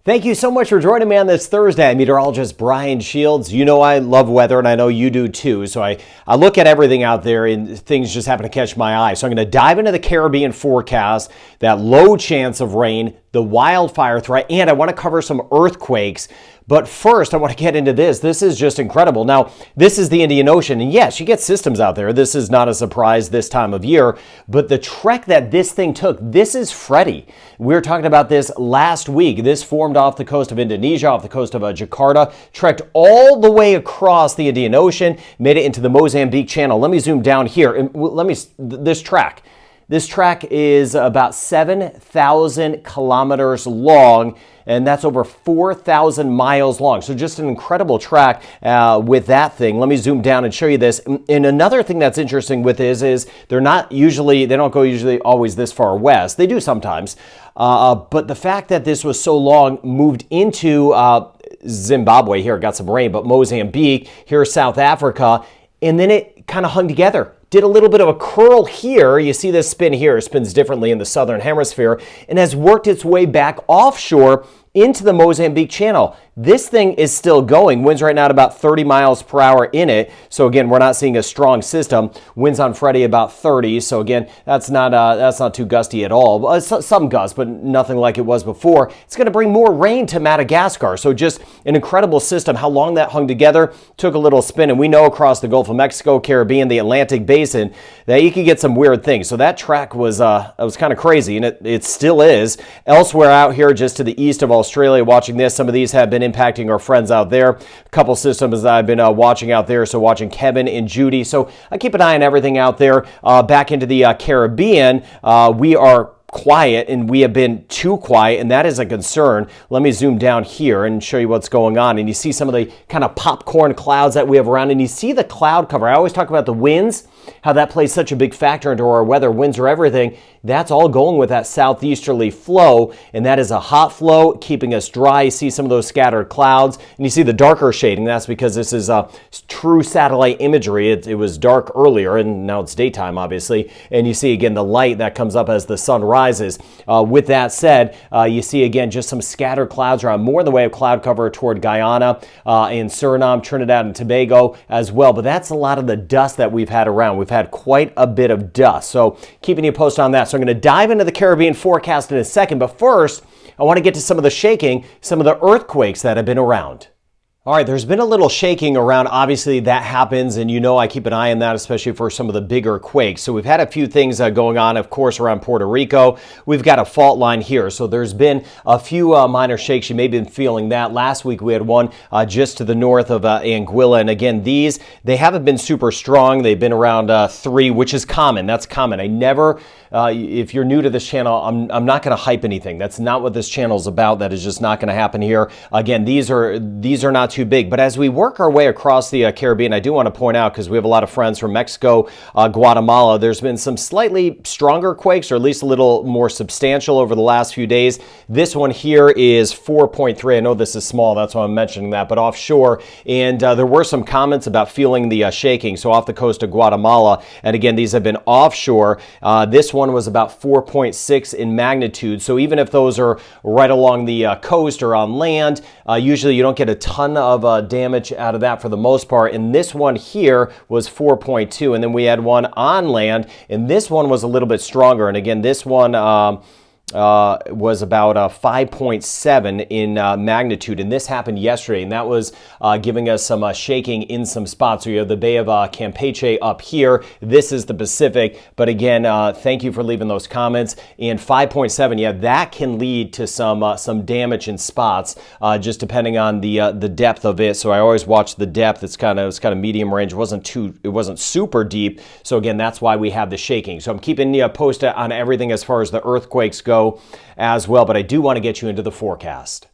Thank you so much for joining me on this Thursday. I'm meteorologist Brian Shields. You know I love weather, and I know you do too. So I look at everything out there, and things just happen to catch my eye. So I'm going to dive into the Caribbean forecast, that low chance of rain, the wildfire threat, and I want to cover some earthquakes. But first, I want to get into this. This is just incredible. Now, this is the Indian Ocean, and yes, you get systems out there. This is not a surprise this time of year, but the trek that this thing took, this is Freddy. We were talking about this last week. This formed off the coast of Indonesia, off the coast of Jakarta, trekked all the way across the Indian Ocean, made it into the Mozambique Channel. Let me zoom down here, and this track. This track is about 7,000 kilometers long, and that's over 4,000 miles long. So just an incredible track with that thing. Let me zoom down and show you this. And another thing that's interesting with this is they don't go usually always this far west. They do sometimes. But the fact that this was so long moved into Zimbabwe, here it got some rain, but Mozambique, here South Africa, and then it kind of hung together. Did a little bit of a curl here. You see this spin here. It spins differently in the southern hemisphere and has worked its way back offshore into the Mozambique Channel. This thing is still going. Winds right now at about 30 miles per hour in it. So again, we're not seeing a strong system. Winds on Freddy about 30. So again, that's not too gusty at all. Some gusts, but nothing like it was before. It's going to bring more rain to Madagascar. So just an incredible system. How long that hung together, took a little spin, and we know across the Gulf of Mexico, Caribbean, the Atlantic Basin, that you can get some weird things. So that track was kind of crazy, and it still is. Elsewhere out here, just to the east of Australia, watching this, some of these have been impacting our friends out there. A couple systems that I've been watching out there, so watching Kevin and Judy. So I keep an eye on everything out there. Back into the Caribbean, we are quiet, and we have been too quiet, and that is a concern. Let me zoom down here and show you what's going on. And you see some of the kind of popcorn clouds that we have around, and you see the cloud cover. I always talk about the winds, how that plays such a big factor into our weather. Winds are everything. That's all going with that southeasterly flow, and that is a hot flow keeping us dry. You see some of those scattered clouds, and you see the darker shading. That's because this is true satellite imagery. It was dark earlier, and now it's daytime, obviously. And you see, again, the light that comes up as the sun rises. With that said, you see, again, just some scattered clouds around, more in the way of cloud cover toward Guyana and Suriname, Trinidad and Tobago as well. But that's a lot of the dust that we've had around. We've had quite a bit of dust. So keeping you posted on that. So I'm going to dive into the Caribbean forecast in a second. But first, I want to get to some of the shaking, some of the earthquakes that have been around. All right, there's been a little shaking around. Obviously, that happens, and you know I keep an eye on that, especially for some of the bigger quakes. So we've had a few things going on, of course, around Puerto Rico. We've got a fault line here. So there's been a few minor shakes. You may have been feeling that. Last week, we had one just to the north of Anguilla. And again, they haven't been super strong. They've been around 3, which is common. That's common. I never... if you're new to this channel, I'm not going to hype anything. That's not what this channel is about. That is just not going to happen here. Again, these are not too big. But as we work our way across the Caribbean, I do want to point out, because we have a lot of friends from Mexico, Guatemala, there's been some slightly stronger quakes, or at least a little more substantial over the last few days. This one here is 4.3. I know this is small. That's why I'm mentioning that. But offshore, and there were some comments about feeling the shaking. So off the coast of Guatemala, and again, these have been offshore. This one was about 4.6 in magnitude. So even if those are right along the coast or on land, usually you don't get a ton of damage out of that for the most part. And this one here was 4.2. And then we had one on land, and this one was a little bit stronger. And again, this one was about 5.7 in magnitude, and this happened yesterday, and that was giving us some shaking in some spots. So you have the Bay of Campeche up here. This is the Pacific, but again, thank you for leaving those comments. And 5.7, yeah, that can lead to some damage in spots, just depending on the depth of it. So I always watch the depth. It's kind of medium range. It wasn't super deep. So again, that's why we have the shaking. So I'm keeping you posted on everything as far as the earthquakes go as well, but I do want to get you into the forecast.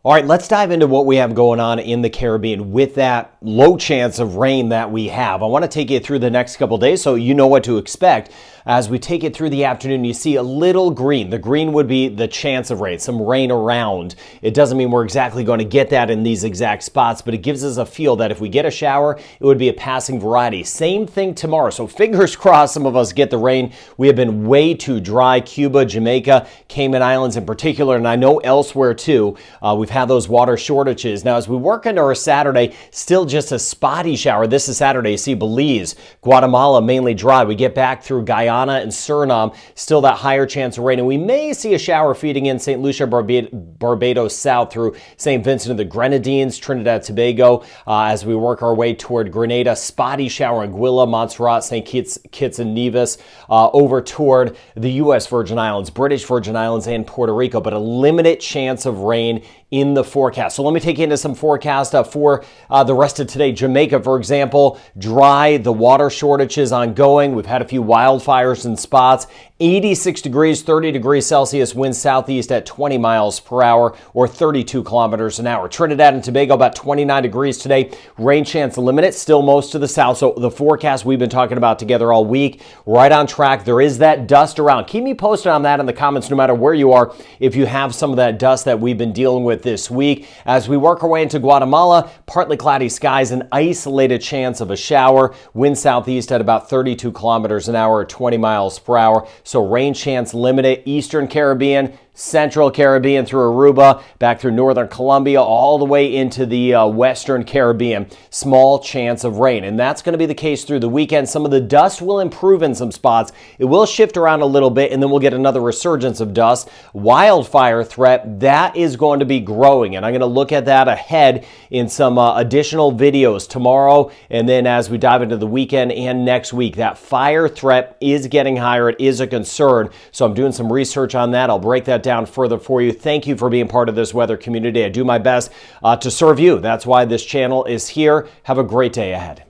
All right, let's dive into what we have going on in the Caribbean with that low chance of rain that we have. I want to take you through the next couple of days so you know what to expect. As we take it through the afternoon, you see a little green. The green would be the chance of rain, some rain around. It doesn't mean we're exactly going to get that in these exact spots, but it gives us a feel that if we get a shower, it would be a passing variety. Same thing tomorrow. So fingers crossed some of us get the rain. We have been way too dry. Cuba, Jamaica, Cayman Islands in particular, and I know elsewhere too. We've had those water shortages. Now, as we work into our Saturday, still just a spotty shower. This is Saturday. You see Belize, Guatemala, mainly dry. We get back through Guyana and Suriname, still that higher chance of rain. And we may see a shower feeding in St. Lucia, Barbados south through St. Vincent and the Grenadines, Trinidad, Tobago. As we work our way toward Grenada, spotty shower in Anguilla, Montserrat, St. Kitts and Nevis, over toward the U.S. Virgin Islands, British Virgin Islands, and Puerto Rico, but a limited chance of rain in the forecast. So let me take you into some forecast for the rest of today. Jamaica, for example, dry. The water shortage is ongoing. We've had a few wildfires in spots. 86 degrees, 30 degrees Celsius, wind southeast at 20 miles per hour or 32 kilometers an hour. Trinidad and Tobago, about 29 degrees today. Rain chance limited, still most to the south. So the forecast we've been talking about together all week, right on track. There is that dust around. Keep me posted on that in the comments, no matter where you are, if you have some of that dust that we've been dealing with this week. As we work our way into Guatemala, partly cloudy skies, an isolated chance of a shower. Wind southeast at about 32 kilometers an hour or 20 miles per hour. So rain chance limited. Eastern Caribbean, Central Caribbean through Aruba, back through Northern Colombia, all the way into the Western Caribbean. Small chance of rain. And that's going to be the case through the weekend. Some of the dust will improve in some spots. It will shift around a little bit, and then we'll get another resurgence of dust. Wildfire threat, that is going to be growing. And I'm going to look at that ahead in some additional videos tomorrow. And then as we dive into the weekend and next week, that fire threat is getting higher. It is a concern. So I'm doing some research on that. I'll break that down further for you. Thank you for being part of this weather community. I do my best to serve you. That's why this channel is here. Have a great day ahead.